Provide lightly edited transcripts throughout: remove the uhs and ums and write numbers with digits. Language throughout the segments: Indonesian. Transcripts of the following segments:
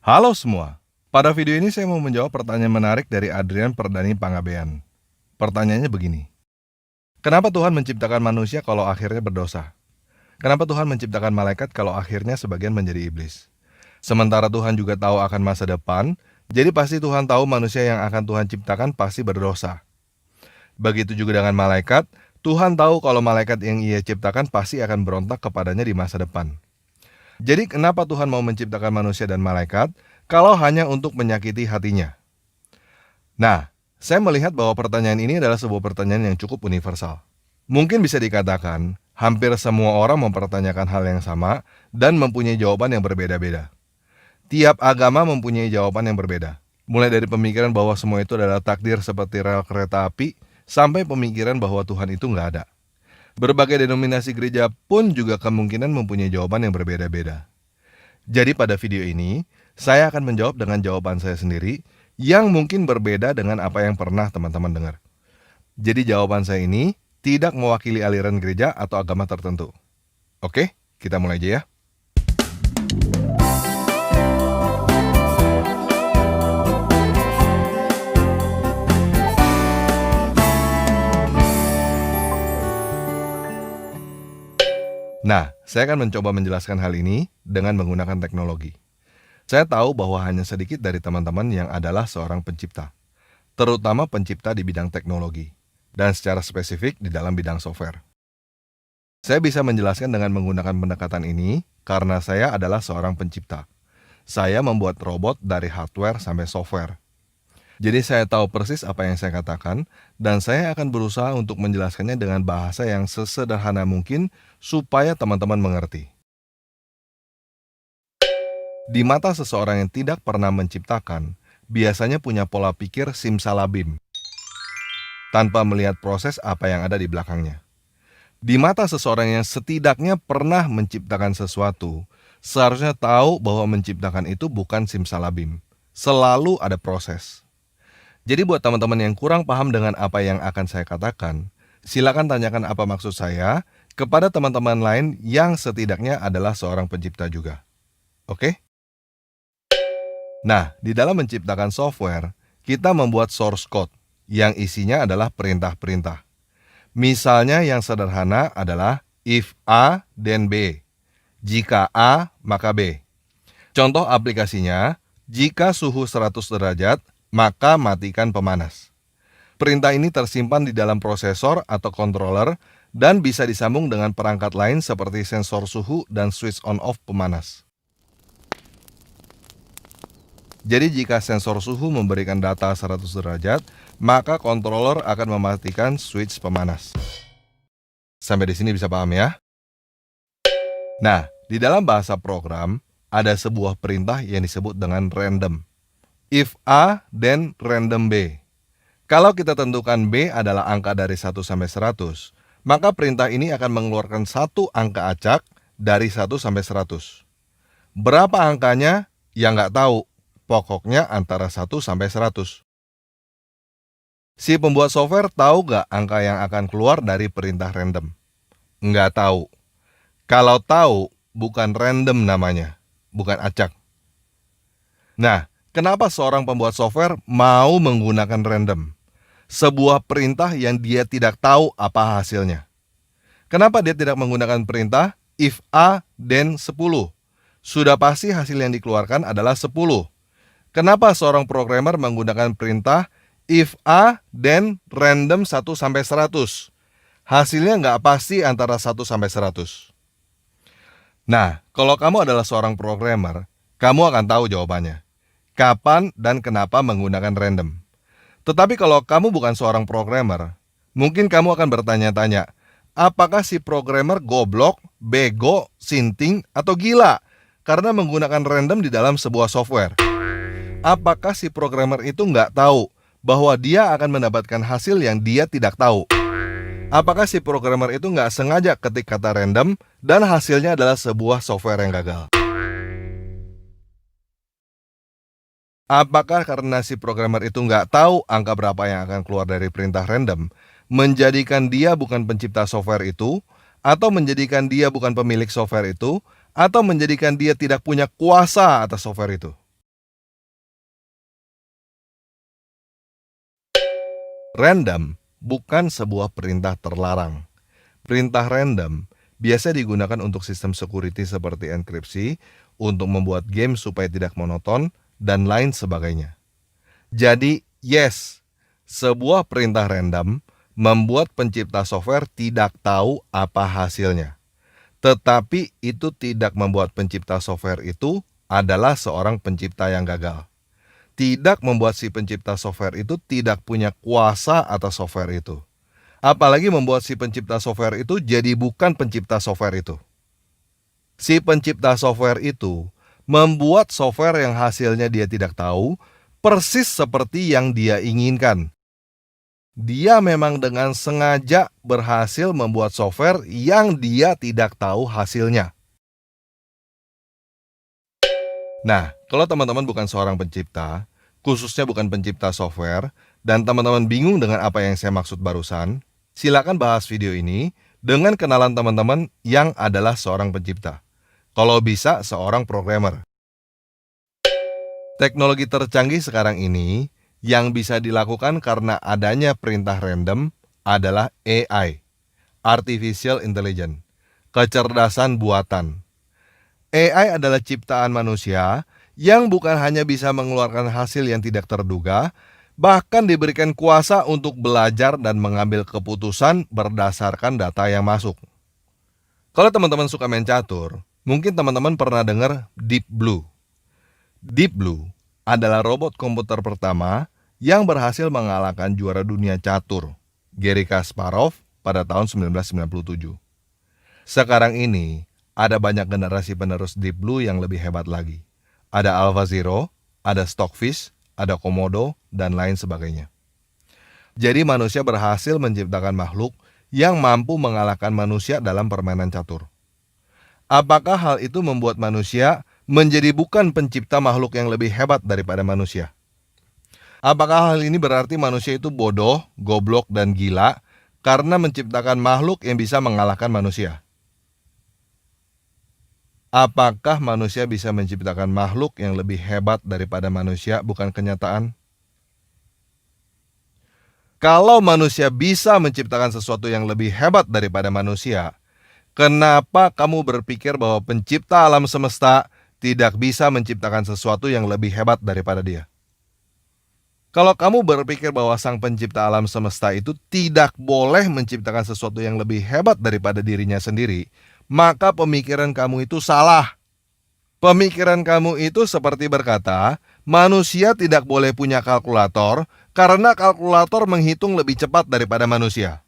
Halo semua, pada video ini saya mau menjawab pertanyaan menarik dari Adrian Perdani Pangabean. Pertanyaannya begini, kenapa Tuhan menciptakan manusia kalau akhirnya berdosa? Kenapa Tuhan menciptakan malaikat kalau akhirnya sebagian menjadi iblis? Sementara Tuhan juga tahu akan masa depan, jadi pasti Tuhan tahu manusia yang akan Tuhan ciptakan pasti berdosa. Begitu juga dengan malaikat, Tuhan tahu kalau malaikat yang Ia ciptakan pasti akan berontak kepadanya di masa depan. Jadi kenapa Tuhan mau menciptakan manusia dan malaikat kalau hanya untuk menyakiti hatinya? Nah, saya melihat bahwa pertanyaan ini adalah sebuah pertanyaan yang cukup universal. Mungkin bisa dikatakan, hampir semua orang mempertanyakan hal yang sama dan mempunyai jawaban yang berbeda-beda. Tiap agama mempunyai jawaban yang berbeda. Mulai dari pemikiran bahwa semua itu adalah takdir seperti rel kereta api, sampai pemikiran bahwa Tuhan itu nggak ada. Berbagai denominasi gereja pun juga kemungkinan mempunyai jawaban yang berbeda-beda. Jadi pada video ini, saya akan menjawab dengan jawaban saya sendiri yang mungkin berbeda dengan apa yang pernah teman-teman dengar. Jadi jawaban saya ini tidak mewakili aliran gereja atau agama tertentu. Oke, kita mulai aja ya. Nah, saya akan mencoba menjelaskan hal ini dengan menggunakan teknologi. Saya tahu bahwa hanya sedikit dari teman-teman yang adalah seorang pencipta, terutama pencipta di bidang teknologi, dan secara spesifik di dalam bidang software. Saya bisa menjelaskan dengan menggunakan pendekatan ini karena saya adalah seorang pencipta. Saya membuat robot dari hardware sampai software. Jadi saya tahu persis apa yang saya katakan, dan saya akan berusaha untuk menjelaskannya dengan bahasa yang sesederhana mungkin supaya teman-teman mengerti. Di mata seseorang yang tidak pernah menciptakan, biasanya punya pola pikir simsalabim, tanpa melihat proses apa yang ada di belakangnya. Di mata seseorang yang setidaknya pernah menciptakan sesuatu, seharusnya tahu bahwa menciptakan itu bukan simsalabim. Selalu ada proses. Jadi buat teman-teman yang kurang paham dengan apa yang akan saya katakan, silakan tanyakan apa maksud saya kepada teman-teman lain yang setidaknya adalah seorang pencipta juga. Oke? Nah, di dalam menciptakan software, kita membuat source code yang isinya adalah perintah-perintah. Misalnya yang sederhana adalah if A then B. Jika A, maka B. Contoh aplikasinya, jika suhu 100 derajat, maka matikan pemanas. Perintah ini tersimpan di dalam prosesor atau controller dan bisa disambung dengan perangkat lain seperti sensor suhu dan switch on-off pemanas. Jadi jika sensor suhu memberikan data 100 derajat, maka controller akan mematikan switch pemanas. Sampai di sini bisa paham ya? Nah, di dalam bahasa program, ada sebuah perintah yang disebut dengan random. If A, then random B. Kalau kita tentukan B adalah angka dari 1 sampai 100, maka perintah ini akan mengeluarkan satu angka acak dari 1 sampai 100. Berapa angkanya? Ya nggak tahu. Pokoknya antara 1 sampai 100. Si pembuat software tahu nggak angka yang akan keluar dari perintah random? Nggak tahu. Kalau tahu, bukan random namanya, bukan acak. Nah, kenapa seorang pembuat software mau menggunakan random? Sebuah perintah yang dia tidak tahu apa hasilnya. Kenapa dia tidak menggunakan perintah if A then 10? Sudah pasti hasil yang dikeluarkan adalah 10. Kenapa seorang programmer menggunakan perintah if A then random 1 sampai 100? Hasilnya nggak pasti antara 1 sampai 100. Nah, kalau kamu adalah seorang programmer, kamu akan tahu jawabannya. Kapan dan kenapa menggunakan random. Tetapi kalau kamu bukan seorang programmer, mungkin kamu akan bertanya-tanya, apakah si programmer goblok, bego, sinting, atau gila karena menggunakan random di dalam sebuah software? Apakah si programmer itu nggak tahu bahwa dia akan mendapatkan hasil yang dia tidak tahu? Apakah si programmer itu nggak sengaja ketik kata random dan hasilnya adalah sebuah software yang gagal? Apakah karena si programmer itu nggak tahu angka berapa yang akan keluar dari perintah random, menjadikan dia bukan pencipta software itu, atau menjadikan dia bukan pemilik software itu, atau menjadikan dia tidak punya kuasa atas software itu? Random bukan sebuah perintah terlarang. Perintah random biasa digunakan untuk sistem security seperti enkripsi, untuk membuat game supaya tidak monoton, dan lain sebagainya. Jadi, yes, sebuah perintah random membuat pencipta software tidak tahu apa hasilnya. Tetapi itu tidak membuat pencipta software itu adalah seorang pencipta yang gagal. Tidak membuat si pencipta software itu tidak punya kuasa atas software itu. Apalagi membuat si pencipta software itu jadi bukan pencipta software itu. Si pencipta software itu membuat software yang hasilnya dia tidak tahu, persis seperti yang dia inginkan. Dia memang dengan sengaja berhasil membuat software yang dia tidak tahu hasilnya. Nah, kalau teman-teman bukan seorang pencipta, khususnya bukan pencipta software, dan teman-teman bingung dengan apa yang saya maksud barusan, silakan bahas video ini dengan kenalan teman-teman yang adalah seorang pencipta. Kalau bisa, seorang programmer. Teknologi tercanggih sekarang ini yang bisa dilakukan karena adanya perintah random adalah AI, Artificial Intelligence, kecerdasan buatan. AI adalah ciptaan manusia yang bukan hanya bisa mengeluarkan hasil yang tidak terduga, bahkan diberikan kuasa untuk belajar dan mengambil keputusan berdasarkan data yang masuk. Kalau teman-teman suka main catur, mungkin teman-teman pernah dengar Deep Blue. Deep Blue adalah robot komputer pertama yang berhasil mengalahkan juara dunia catur, Garry Kasparov, pada tahun 1997. Sekarang ini, ada banyak generasi penerus Deep Blue yang lebih hebat lagi. Ada AlphaZero, ada Stockfish, ada Komodo, dan lain sebagainya. Jadi manusia berhasil menciptakan makhluk yang mampu mengalahkan manusia dalam permainan catur. Apakah hal itu membuat manusia menjadi bukan pencipta makhluk yang lebih hebat daripada manusia? Apakah hal ini berarti manusia itu bodoh, goblok, dan gila karena menciptakan makhluk yang bisa mengalahkan manusia? Apakah manusia bisa menciptakan makhluk yang lebih hebat daripada manusia, bukan kenyataan? Kalau manusia bisa menciptakan sesuatu yang lebih hebat daripada manusia, kenapa kamu berpikir bahwa pencipta alam semesta tidak bisa menciptakan sesuatu yang lebih hebat daripada dia? Kalau kamu berpikir bahwa sang pencipta alam semesta itu tidak boleh menciptakan sesuatu yang lebih hebat daripada dirinya sendiri, maka pemikiran kamu itu salah. Pemikiran kamu itu seperti berkata, manusia tidak boleh punya kalkulator karena kalkulator menghitung lebih cepat daripada manusia.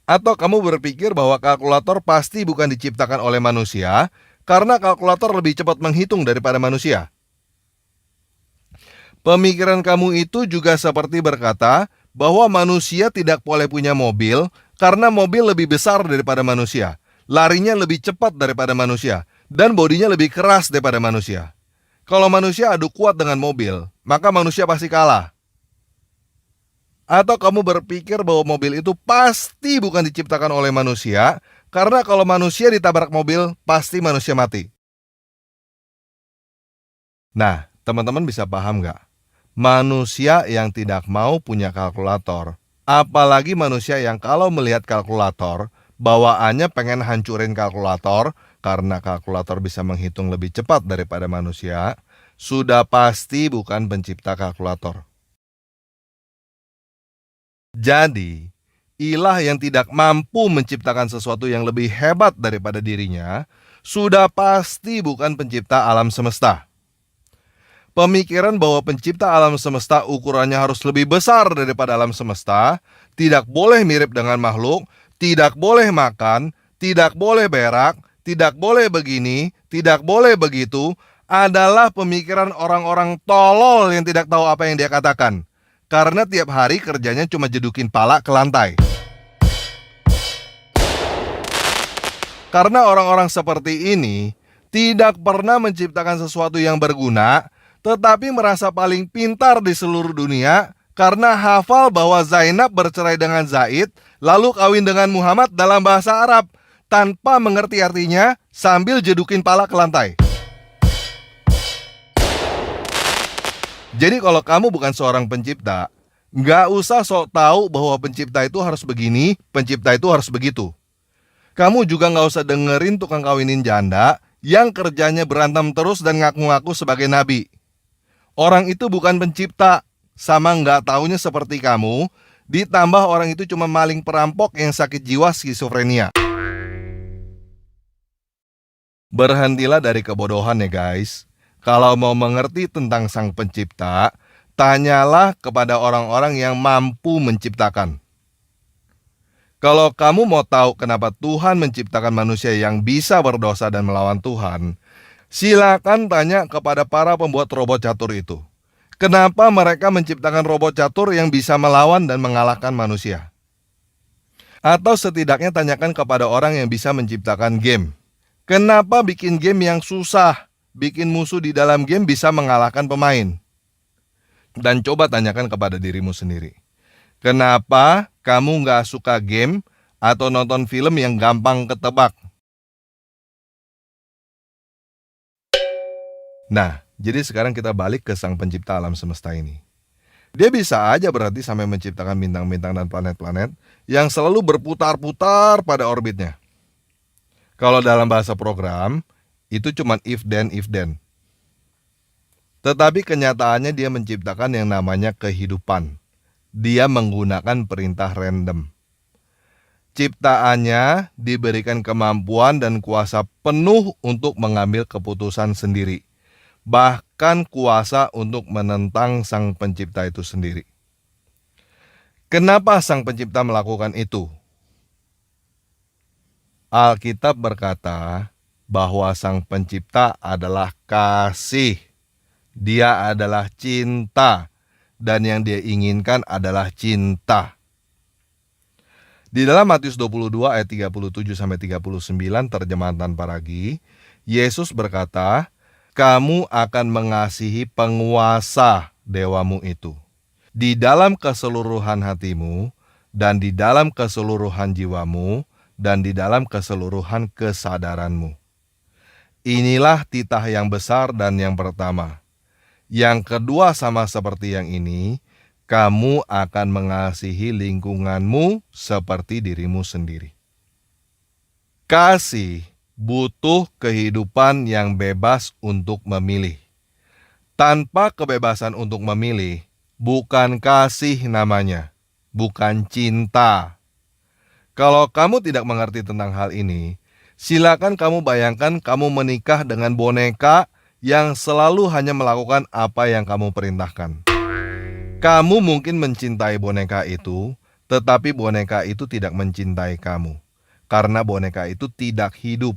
Atau kamu berpikir bahwa kalkulator pasti bukan diciptakan oleh manusia karena kalkulator lebih cepat menghitung daripada manusia. Pemikiran kamu itu juga seperti berkata bahwa manusia tidak boleh punya mobil karena mobil lebih besar daripada manusia, larinya lebih cepat daripada manusia, dan bodinya lebih keras daripada manusia. Kalau manusia adu kuat dengan mobil, maka manusia pasti kalah. Atau kamu berpikir bahwa mobil itu pasti bukan diciptakan oleh manusia, karena kalau manusia ditabrak mobil, pasti manusia mati. Nah, teman-teman bisa paham nggak? Manusia yang tidak mau punya kalkulator, apalagi manusia yang kalau melihat kalkulator, bawaannya pengen hancurin kalkulator karena kalkulator bisa menghitung lebih cepat daripada manusia, sudah pasti bukan pencipta kalkulator. Jadi, ilah yang tidak mampu menciptakan sesuatu yang lebih hebat daripada dirinya, sudah pasti bukan pencipta alam semesta. Pemikiran bahwa pencipta alam semesta ukurannya harus lebih besar daripada alam semesta, tidak boleh mirip dengan makhluk, tidak boleh makan, tidak boleh berak, tidak boleh begini, tidak boleh begitu, adalah pemikiran orang-orang tolol yang tidak tahu apa yang dia katakan. Karena tiap hari kerjanya cuma jedukin pala ke lantai. Karena orang-orang seperti ini tidak pernah menciptakan sesuatu yang berguna, tetapi merasa paling pintar di seluruh dunia karena hafal bahwa Zainab bercerai dengan Zaid, lalu kawin dengan Muhammad dalam bahasa Arab, tanpa mengerti artinya sambil jedukin pala ke lantai. Jadi kalau kamu bukan seorang pencipta, Nggak usah sok tahu bahwa pencipta itu harus begini, pencipta itu harus begitu. Kamu juga nggak usah dengerin tukang kawinin janda yang kerjanya berantem terus dan ngaku-ngaku sebagai nabi. Orang itu bukan pencipta, sama nggak taunya seperti kamu, ditambah orang itu cuma maling perampok yang sakit jiwa skizofrenia. Berhentilah dari kebodohan ya guys. Kalau mau mengerti tentang sang pencipta, tanyalah kepada orang-orang yang mampu menciptakan. Kalau kamu mau tahu kenapa Tuhan menciptakan manusia yang bisa berdosa dan melawan Tuhan, silakan tanya kepada para pembuat robot catur itu. Kenapa mereka menciptakan robot catur yang bisa melawan dan mengalahkan manusia? Atau setidaknya tanyakan kepada orang yang bisa menciptakan game. Kenapa bikin game yang susah, bikin musuh di dalam game bisa mengalahkan pemain? Dan coba tanyakan kepada dirimu sendiri. Kenapa kamu nggak suka game atau nonton film yang gampang ketebak? Nah, jadi sekarang kita balik ke sang pencipta alam semesta ini. Dia bisa aja berarti sampai menciptakan bintang-bintang dan planet-planet yang selalu berputar-putar pada orbitnya. Kalau dalam bahasa program, itu cuma if then. Tetapi kenyataannya dia menciptakan yang namanya kehidupan. Dia menggunakan perintah random. Ciptaannya diberikan kemampuan dan kuasa penuh untuk mengambil keputusan sendiri. Bahkan kuasa untuk menentang sang pencipta itu sendiri. Kenapa sang pencipta melakukan itu? Alkitab berkata bahwa sang pencipta adalah kasih. Dia adalah cinta. Dan yang dia inginkan adalah cinta. Di dalam Matius 22 ayat 37-39 terjemahan tanpa ragi, Yesus berkata, kamu akan mengasihi penguasa dewamu itu di dalam keseluruhan hatimu dan di dalam keseluruhan jiwamu dan di dalam keseluruhan kesadaranmu. Inilah titah yang besar dan yang pertama. Yang kedua sama seperti yang ini, kamu akan mengasihi lingkunganmu seperti dirimu sendiri. Kasih butuh kehidupan yang bebas untuk memilih. Tanpa kebebasan untuk memilih, bukan kasih namanya, bukan cinta. Kalau kamu tidak mengerti tentang hal ini, silakan kamu bayangkan kamu menikah dengan boneka yang selalu hanya melakukan apa yang kamu perintahkan. Kamu mungkin mencintai boneka itu, tetapi boneka itu tidak mencintai kamu. Karena boneka itu tidak hidup.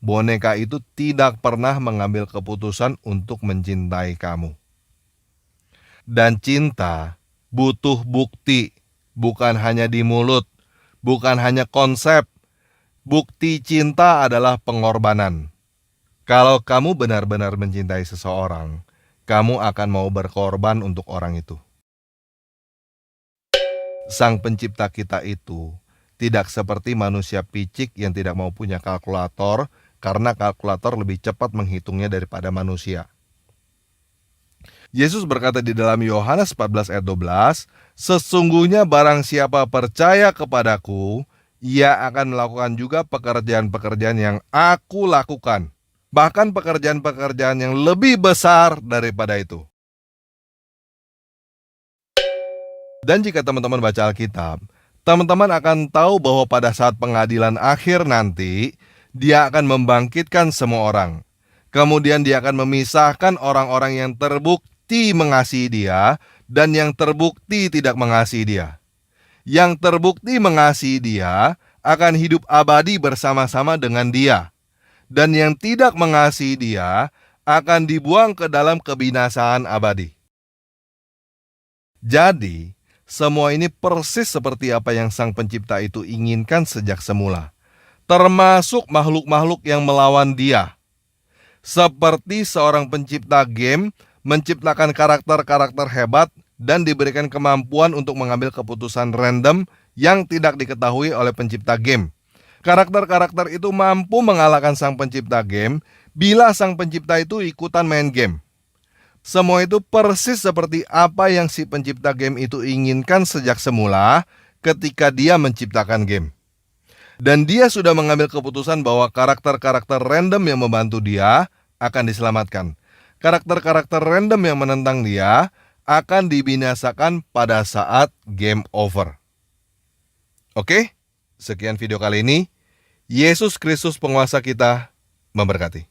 Boneka itu tidak pernah mengambil keputusan untuk mencintai kamu. Dan cinta butuh bukti, bukan hanya di mulut, bukan hanya konsep. Bukti cinta adalah pengorbanan. Kalau kamu benar-benar mencintai seseorang, kamu akan mau berkorban untuk orang itu. Sang pencipta kita itu tidak seperti manusia picik yang tidak mau punya kalkulator karena kalkulator lebih cepat menghitungnya daripada manusia. Yesus berkata di dalam Yohanes 14 ayat 12, sesungguhnya barang siapa percaya kepadaku, ia akan melakukan juga pekerjaan-pekerjaan yang aku lakukan. Bahkan pekerjaan-pekerjaan yang lebih besar daripada itu. Dan jika teman-teman baca Alkitab, teman-teman akan tahu bahwa pada saat pengadilan akhir nanti, dia akan membangkitkan semua orang. Kemudian dia akan memisahkan orang-orang yang terbukti mengasihi dia dan yang terbukti tidak mengasihi dia. Yang terbukti mengasihi dia akan hidup abadi bersama-sama dengan dia. Dan yang tidak mengasihi dia akan dibuang ke dalam kebinasaan abadi. Jadi, semua ini persis seperti apa yang sang pencipta itu inginkan sejak semula. Termasuk makhluk-makhluk yang melawan dia. Seperti seorang pencipta game menciptakan karakter-karakter hebat dan diberikan kemampuan untuk mengambil keputusan random yang tidak diketahui oleh pencipta game. Karakter-karakter itu mampu mengalahkan sang pencipta game bila sang pencipta itu ikutan main game. Semua itu persis seperti apa yang si pencipta game itu inginkan sejak semula ketika dia menciptakan game. Dan dia sudah mengambil keputusan bahwa karakter-karakter random yang membantu dia akan diselamatkan. Karakter-karakter random yang menentang dia akan dibinasakan pada saat game over. Oke, sekian video kali ini. Yesus Kristus penguasa kita memberkati.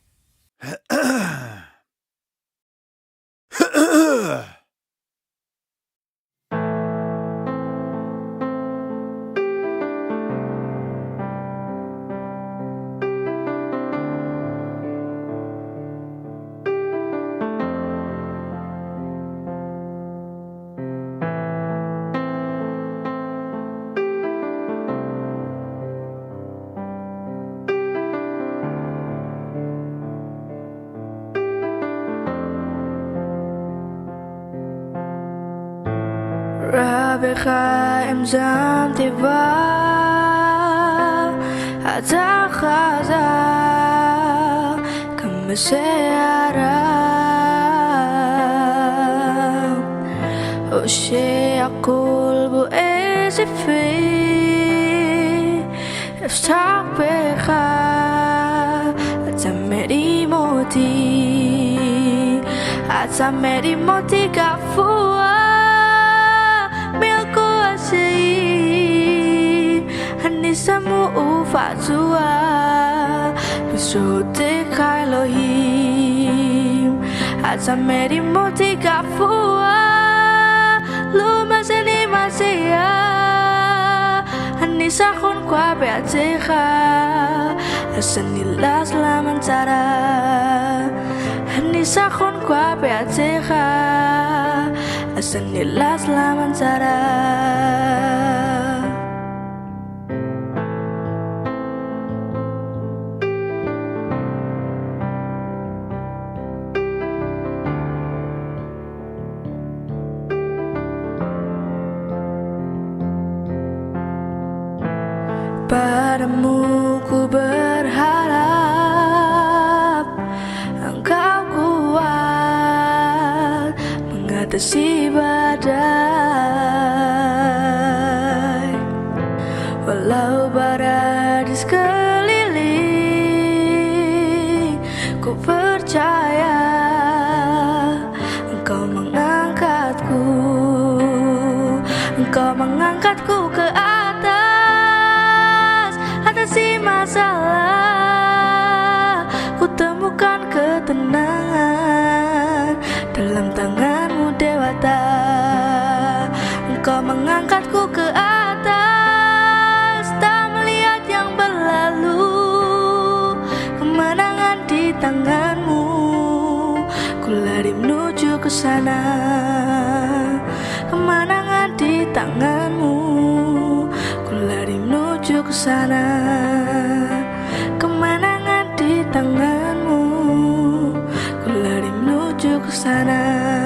رابخ امزام تبا اتخذا كم سيارة وشي أقول بو اسفي افتح بخا اتمري موتي كفوا Hanisamu ufatua Bisote Elohim Atameri moti kafua Luma seni masya Hanisakun kwa beateha Asanila selamantara Hanisakun kwa beateha Asanila selamantara Padamu ku berharap Engkau kuat mengatasi badai Walau bara di sekeliling Ku percaya Engkau mengangkatku ke atas Atasi masalah Ku temukan ketenangan Dalam tanganmu dewata Engkau mengangkatku ke atas Tak melihat yang berlalu Kemenangan di tanganmu Ku lari menuju ke sana Kemenangan di tanganmu Ku lari menuju ke sana Kemenangan di tanganmu Ku lari menuju ke sana